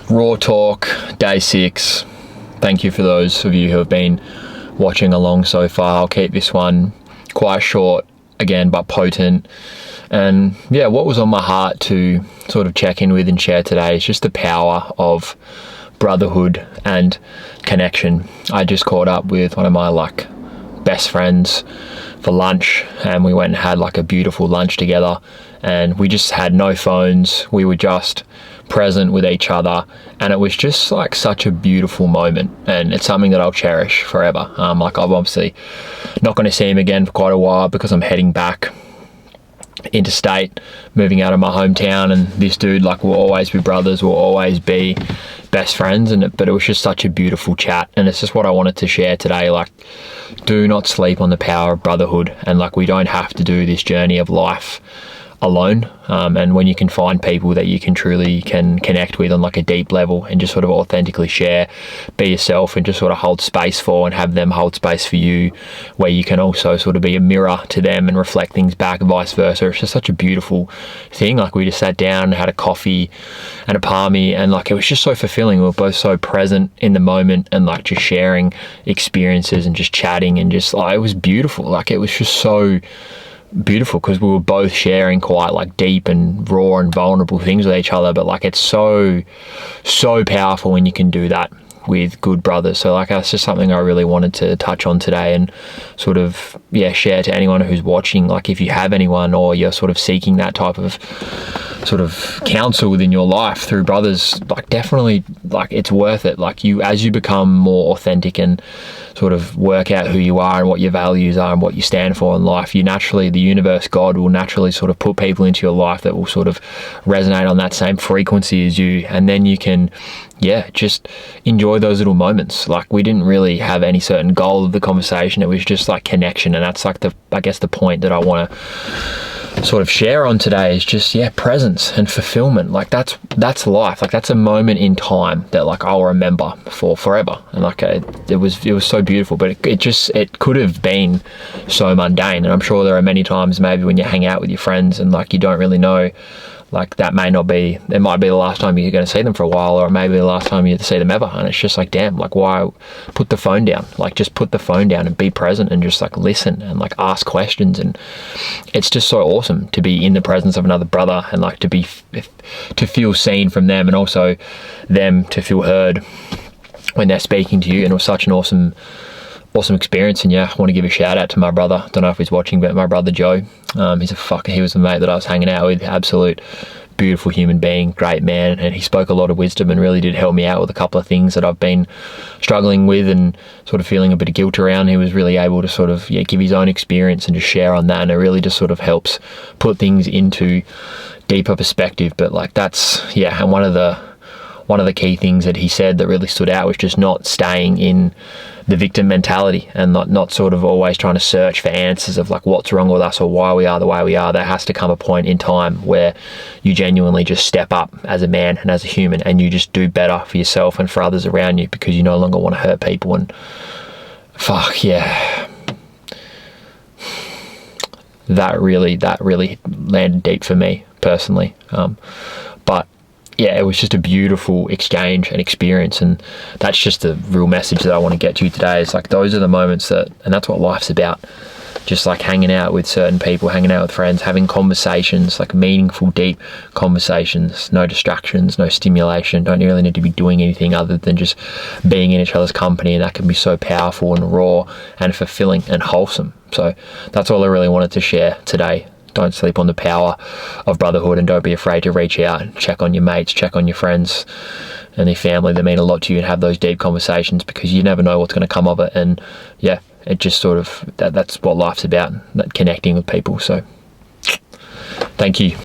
Raw Talk, day 6. Thank you for those of you who have been watching along so far. I'll keep this one quite short again, but potent. And yeah, what was on my heart to sort of check in with and share today is just the power of brotherhood and connection. I just caught up with one of my best friends for lunch, and we went and had a beautiful lunch together, and we just had no phones. We were just present with each other, and it was just such a beautiful moment, and it's something that I'll cherish forever. I'm obviously not going to see him again for quite a while because I'm heading back interstate, moving out of my hometown, and this dude will always be brothers, will always be best friends. But it was just such a beautiful chat, and it's just what I wanted to share today. Do not sleep on the power of brotherhood, and we don't have to do this journey of life alone, and when you can find people that you can truly connect with on a deep level and just sort of authentically share, be yourself, and just sort of hold space for, and have them hold space for you, where you can also sort of be a mirror to them and reflect things back, and vice versa. It's just such a beautiful thing. We just sat down, had a coffee and a palmy, and it was just so fulfilling. We were both so present in the moment, and just sharing experiences and just chatting, and just it was beautiful. It was just so beautiful because we were both sharing quite deep and raw and vulnerable things with each other, but it's so powerful when you can do that with good brothers. So that's just something I really wanted to touch on today, and sort of share to anyone who's watching. If you have anyone, or you're sort of seeking that type of sort of counsel within your life through brothers, definitely it's worth it. As you become more authentic and sort of work out who you are and what your values are and what you stand for in life, the universe, God, will naturally sort of put people into your life that will sort of resonate on that same frequency as you, and then you can just enjoy those little moments. We didn't really have any certain goal of the conversation. It was just connection, and that's the point that I want to sort of share on today, is just presence and fulfillment. That's life. That's a moment in time that I'll remember for forever. And it was so beautiful, but it could have been so mundane. And I'm sure there are many times maybe when you hang out with your friends and you don't really know, that may not be, it might be the last time you're going to see them for a while, or maybe the last time you see them ever, and it's just damn, why put the phone down? Just put the phone down and be present, and just listen and ask questions. And it's just so awesome to be in the presence of another brother, and to feel seen from them, and also them to feel heard when they're speaking to you. And it was such an awesome experience. And I want to give a shout out to my brother. Don't know if he's watching, but my brother Joe, he was the mate that I was hanging out with. Absolute beautiful human being, great man, and he spoke a lot of wisdom and really did help me out with a couple of things that I've been struggling with and sort of feeling a bit of guilt around. He was really able to sort of give his own experience and just share on that, and it really just sort of helps put things into deeper perspective. But that's and one of the key things that he said that really stood out was just not staying in the victim mentality, and not sort of always trying to search for answers of what's wrong with us or why we are the way we are. There has to come a point in time where you genuinely just step up as a man and as a human, and you just do better for yourself and for others around you, because you no longer want to hurt people. And that really landed deep for me personally. But it was just a beautiful exchange and experience, and that's just the real message that I want to get to you today. Is those are the moments and that's what life's about. Just hanging out with certain people, hanging out with friends, having conversations, meaningful, deep conversations, no distractions, no stimulation. Don't really need to be doing anything other than just being in each other's company, and that can be so powerful and raw and fulfilling and wholesome. So that's all I really wanted to share today. Don't sleep on the power of brotherhood, and don't be afraid to reach out and check on your mates, check on your friends and their family that mean a lot to you, and have those deep conversations, because you never know what's going to come of it. And it just sort of, that's what life's about, that connecting with people. So thank you.